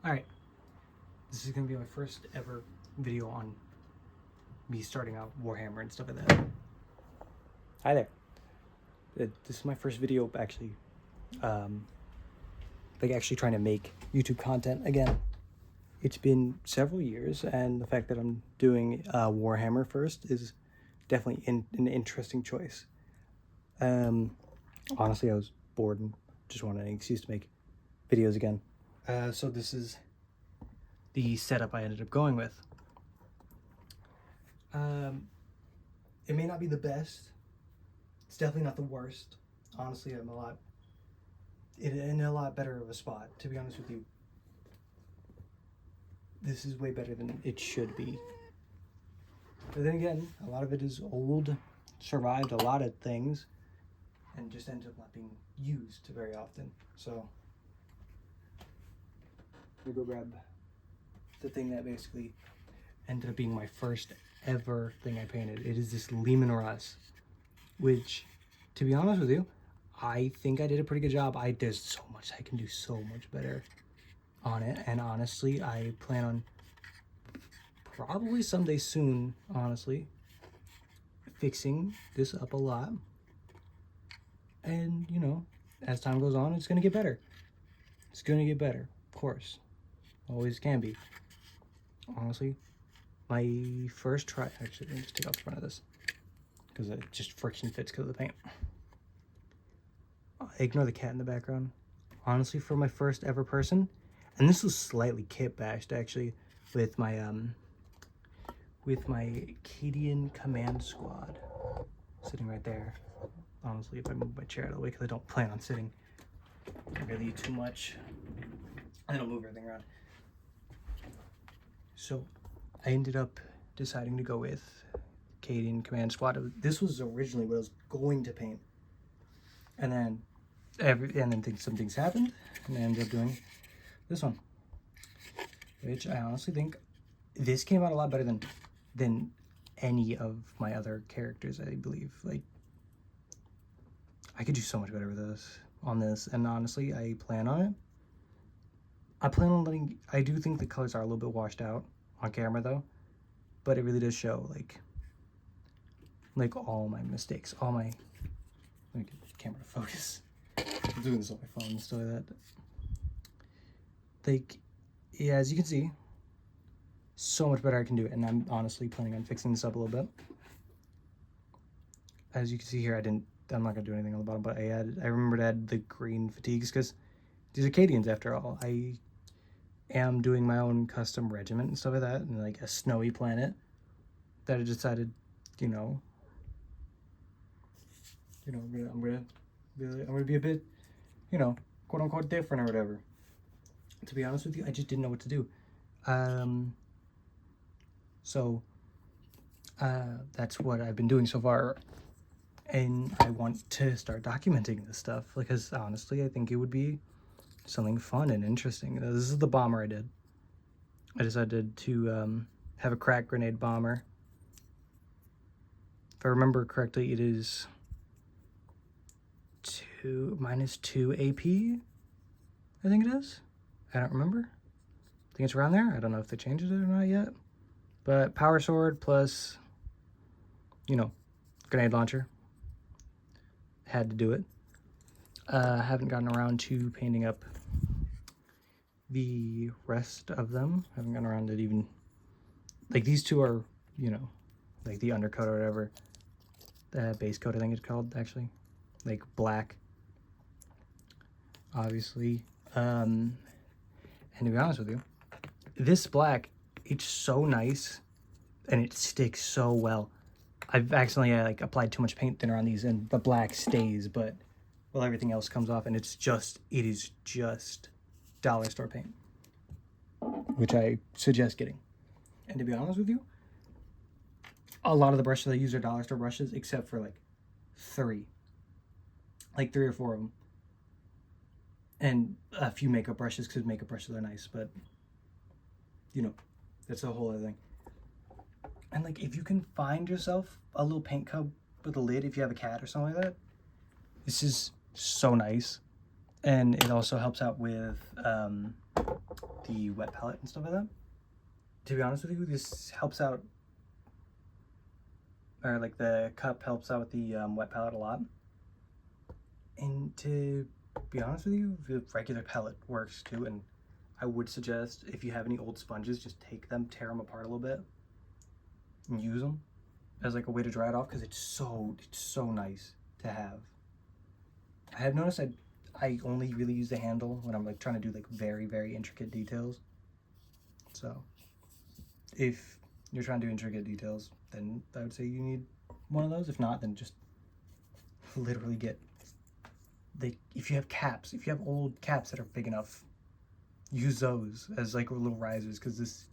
Alright, this is going to be my first ever video on me starting out Warhammer and stuff like that. Hi there. This is my first video actually, actually trying to make YouTube content again. It's been several years, and the fact that I'm doing Warhammer first is definitely an interesting choice. Honestly, I was bored and just wanted an excuse to make videos again. So this is the setup I ended up going with. It may not be the best. It's definitely not the worst. Honestly, I'm in a lot better of a spot, to be honest with you. This is way better than it should be. But then again, a lot of it is old, survived a lot of things, and just ends up not being used very often. So, I'm gonna go grab the thing that basically ended up being my first ever thing I painted. It is this Leman Russ, which, to be honest with you, I think I did a pretty good job. There's so much I can do so much better on it, and honestly, I plan on probably someday soon, honestly, fixing this up a lot. And, you know, as time goes on, it's gonna get better. It's gonna get better, of course. Always can be. Honestly, my first try, actually, let me just take off the front of this, because it just friction fits because of the paint. Ignore the cat in the background. Honestly, for my first ever person, and this was slightly kit bashed actually, with my Cadian Command Squad sitting right there. Honestly, if I move my chair out of the way, because I don't plan on sitting really too much, I don't move everything around. So I ended up deciding to go with Cadian Command Squad. This was originally what I was going to paint, and then some things happened, and I ended up doing this one, which I honestly think this came out a lot better than any of my other characters. I believe, like, I could do so much better with this on this, and honestly, I plan on it. I do think the colors are a little bit washed out on camera though, but it really does show like all my mistakes, let me get the camera to focus. I'm doing this on my phone and stuff like that. Like, yeah, as you can see, so much better I can do it, and I'm honestly planning on fixing this up a little bit. As you can see here, I'm not gonna do anything on the bottom, but I remember to add the green fatigues because these are Cadians after all. I am doing my own custom regiment and stuff like that, and like a snowy planet that I decided, I'm gonna be a bit, quote unquote different or whatever. To be honest with you, I just didn't know what to do. So that's what I've been doing so far, and I want to start documenting this stuff because honestly, I think it would be something fun and interesting. This is the bomber I did. I decided to have a crack grenade bomber. If I remember correctly, it is -2 AP, I think it is. I don't remember. I think it's around there. I don't know if they changed it or not yet. But power sword plus, grenade launcher. Had to do it. Haven't gotten around to painting up the rest of them. Haven't gotten around to even, like, these two are, like the undercoat or whatever. The base coat, I think it's called, actually. Like black, obviously. And to be honest with you, this black, it's so nice and it sticks so well. I've accidentally applied too much paint thinner on these and the black stays, but well, everything else comes off, and it is just dollar store paint, which I suggest getting. And to be honest with you, a lot of the brushes I use are dollar store brushes, except for like three or four of them, and a few makeup brushes, because makeup brushes are nice, but that's a whole other thing. And like, if you can find yourself a little paint cup with a lid, if you have a cat or something like that, this is so nice. And it also helps out with the wet palette and stuff like that. To be honest with you, this helps out, or like the cup helps out with the wet palette a lot. And to be honest with you, the regular palette works too. And I would suggest if you have any old sponges, just take them, tear them apart a little bit, and use them as like a way to dry it off, because it's so nice to have. I have noticed I only really use the handle when I'm like trying to do like very intricate details. So if you're trying to do intricate details, then I would say you need one of those. If not, then just literally get if you have caps, if you have old caps that are big enough, use those as like little risers, because this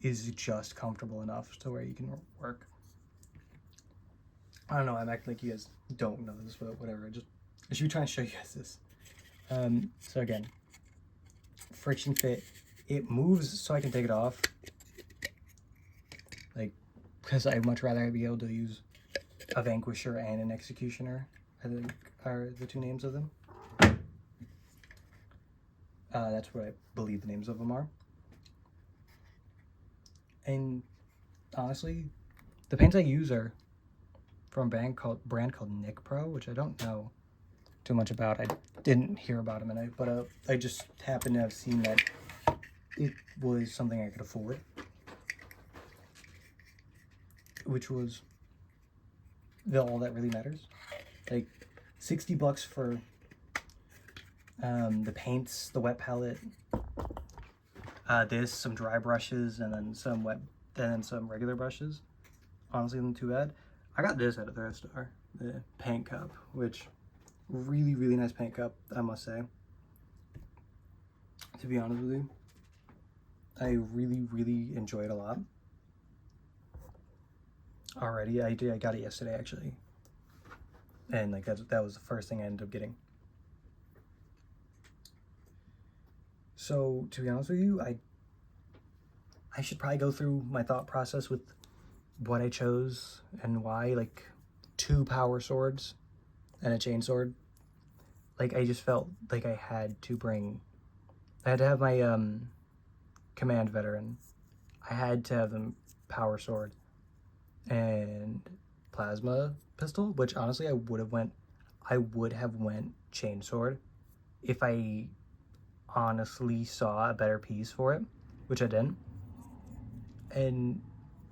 is just comfortable enough to where you can work. I don't know, I'm acting like you guys don't know this, but whatever. I should be trying to show you guys this. So again, friction fit. It moves so I can take it off. Like, because I'd much rather be able to use a Vanquisher and an Executioner, I think are the two names of them. That's what I believe the names of them are. And honestly, the paints I use are from a brand called Nick Pro, which I don't know too much about. I didn't hear about them, but I just happened to have seen that it was something I could afford, which was all that really matters. Like $60 for the paints, the wet palette, this, some dry brushes, and then some some regular brushes. Honestly, isn't too bad. I got this at a thrift store, the paint cup, which really nice paint cup, I must say. To be honest with you, I really enjoy it a lot. Already, I got it yesterday actually, and like that was the first thing I ended up getting. So to be honest with you, I should probably go through my thought process with what I chose and why, like 2 power swords and a chain sword. Like I just felt like I had to have my command veteran. I had to have them power sword and plasma pistol, which honestly I would have went chain sword if I honestly saw a better piece for it, which I didn't. And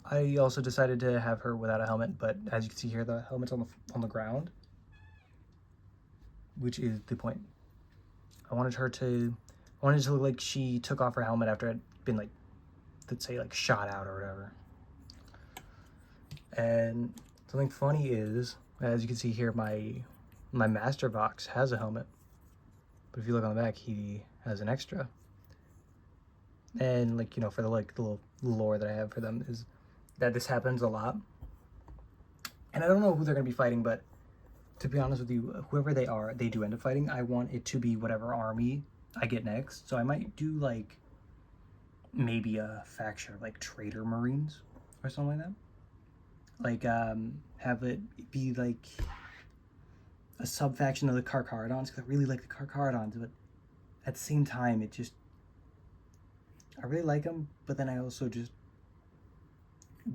I also decided to have her without a helmet, but as you can see here, the helmet's on the ground, which is the point. I wanted it to look like she took off her helmet after it had been like, let's say like shot out or whatever. And something funny is, as you can see here, my Master Vox has a helmet, but if you look on the back, he has an extra. And like, you know, for the little lore that I have for them is that this happens a lot. And I don't know who they're gonna be fighting, but to be honest with you, whoever they are, they do end up fighting. I want it to be whatever army I get next. So I might do like maybe a faction like Traitor Marines or something like that. Like have it be like a sub faction of the Carcharodons, because I really like the Carcharodons, but at the same time I really like them, but then I also just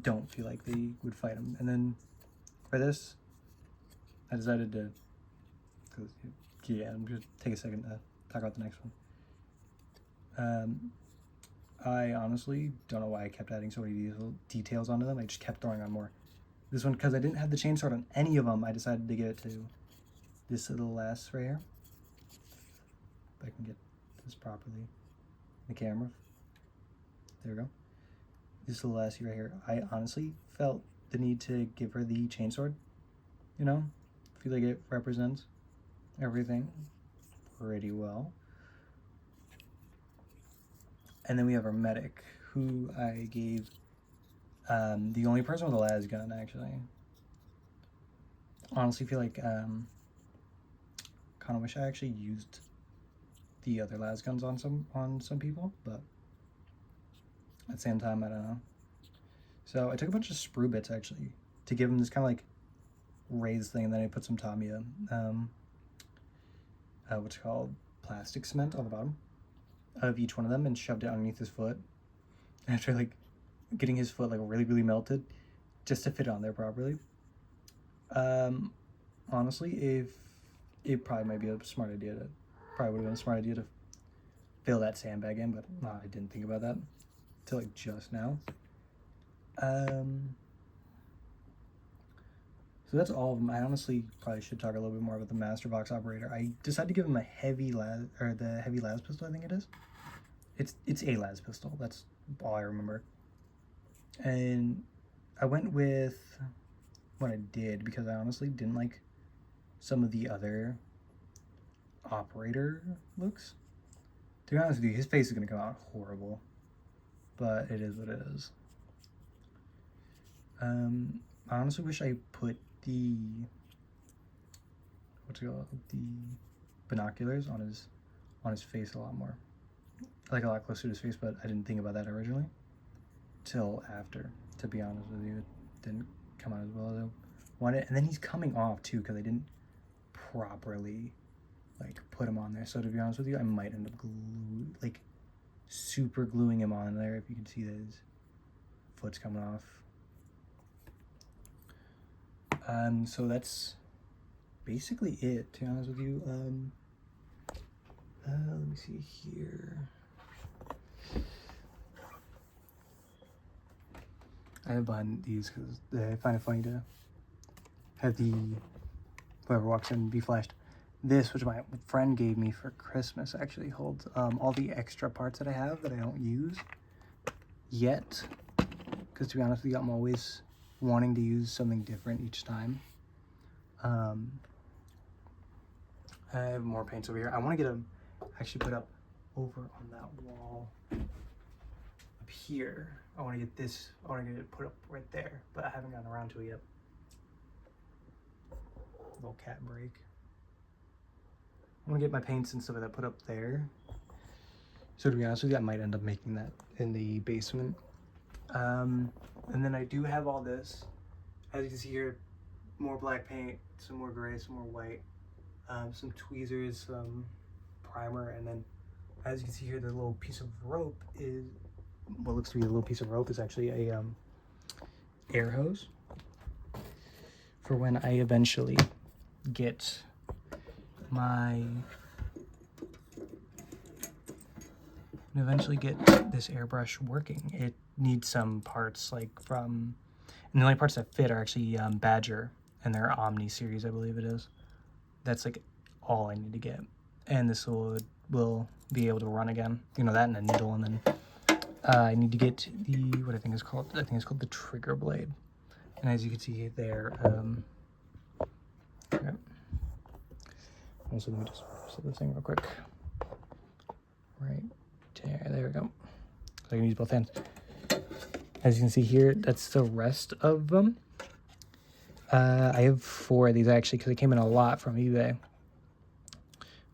don't feel like they would fight them. And then for this, I decided to, I'm just take a second to talk about the next one. I honestly don't know why I kept adding so many details onto them. I just kept throwing on more. This one, because I didn't have the chain sword on any of them, I decided to give it to this little lass right here. If I can get this properly in the camera. There we go. This little lassie right here. I honestly felt the need to give her the chainsword. You know, I feel like it represents everything pretty well. And then we have our medic, who I gave the only person with a las gun, actually. Honestly, feel like kind of wish I actually used the other las guns on some people, but at the same time, I don't know. So I took a bunch of sprue bits actually to give them this kind of like raised thing, and then I put some Tamiya, what's it called, plastic cement on the bottom. of each one of them and shoved it underneath his foot. After like getting his foot like really melted, just to fit on there properly. Honestly, if it probably might be a smart idea to, probably would have been a smart idea to fill that sandbag in, but I didn't think about that till like just now. So that's all of them. I honestly probably should talk a little bit more about the Master Box Operator. I decided to give him a heavy las, or the heavy las pistol, I think it is. It's a las pistol. That's all I remember. And I went with what I did because I honestly didn't like some of the other operator looks. To be honest with you, his face is gonna come out horrible, but it is what it is. I honestly wish I put the the binoculars on his face a lot more, like a lot closer to his face, but I didn't think about that originally till after. To be honest with you, it didn't come out as well as I wanted. And then he's coming off too because I didn't properly like put him on there. So to be honest with you, I might end up super gluing him on there. If you can see that his foot's coming off. So that's basically it, to be honest with you. Let me see here. I have behind these because I find it funny to have whoever walks in be flashed. This, which my friend gave me for Christmas, actually holds all the extra parts that I have that I don't use yet. Because to be honest with you, I'm always wanting to use something different each time. I have more paints over here. I want to get them actually put up over on that wall up here. I want to get it put up right there, but I haven't gotten around to it yet. Little cat break. I want to get my paints and stuff like that put up there. So to be honest with you, I might end up making that in the basement. And then I do have all this. As you can see here, more black paint, some more gray, some more white, some tweezers, some primer, and then as you can see here, the little piece of rope is, what looks to be a little piece of rope is actually a air hose for when I eventually get this airbrush working. It needs some parts and the only parts that fit are actually Badger and their Omni series, I believe it is. That's like all I need to get, and this will be able to run again. You know, that and a needle, and then I need to get what I think it's called the trigger blade. And as you can see there, okay. Also, let me just set this thing real quick. Right there we go. So I can use both hands. As you can see here, that's the rest of them. I have 4 of these actually because they came in a lot from eBay,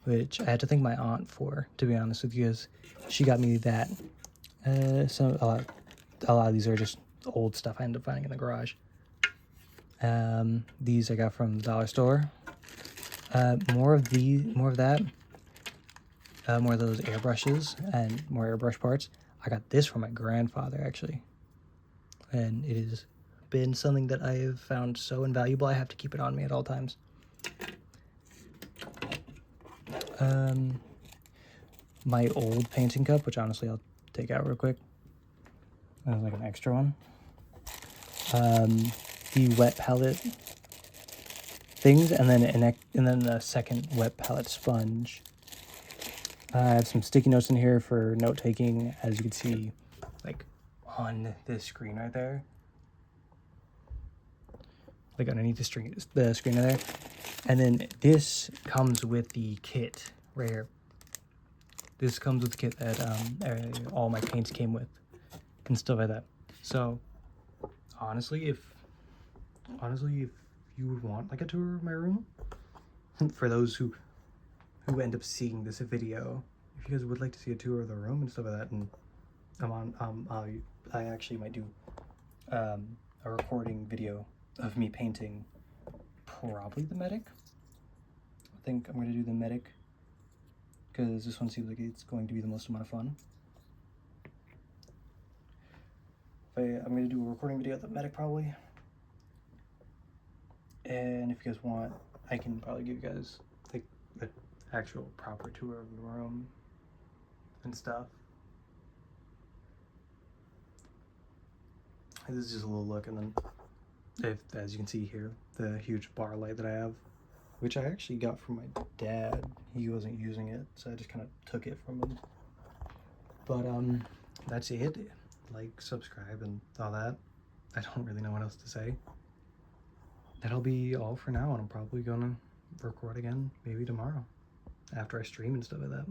which I had to thank my aunt for, to be honest with you, because she got me that. A lot of these are just old stuff I ended up finding in the garage. These I got from the dollar store. More of that. More of those airbrushes and more airbrush parts. I got this from my grandfather actually, and it has been something that I have found so invaluable. I have to keep it on me at all times. My old painting cup, which honestly I'll take out real quick. That was like an extra one. The wet palette things, and then the second wet palette sponge. I have some sticky notes in here for note taking, as you can see, like on this screen right there, like underneath the screen right there. And then this comes with the kit right here. This comes with the kit that all my paints came with and stuff like that. So honestly, if you would want like a tour of my room, for those who end up seeing this video, if you guys would like to see a tour of the room and stuff like that, and I actually might do a recording video of me painting probably the Medic. I think I'm going to do the Medic because this one seems like it's going to be the most amount of fun. I'm going to do a recording video at the Medic probably. And if you guys want, I can probably give you guys like the actual proper tour of the room and stuff. This is just a little look, and then as you can see here, the huge bar light that I have, which I actually got from my dad. He wasn't using it, so I just kind of took it from him. But that's it. Like, subscribe, and all that. I don't really know what else to say. That'll be all for now, and I'm probably gonna record again maybe tomorrow after I stream and stuff like that.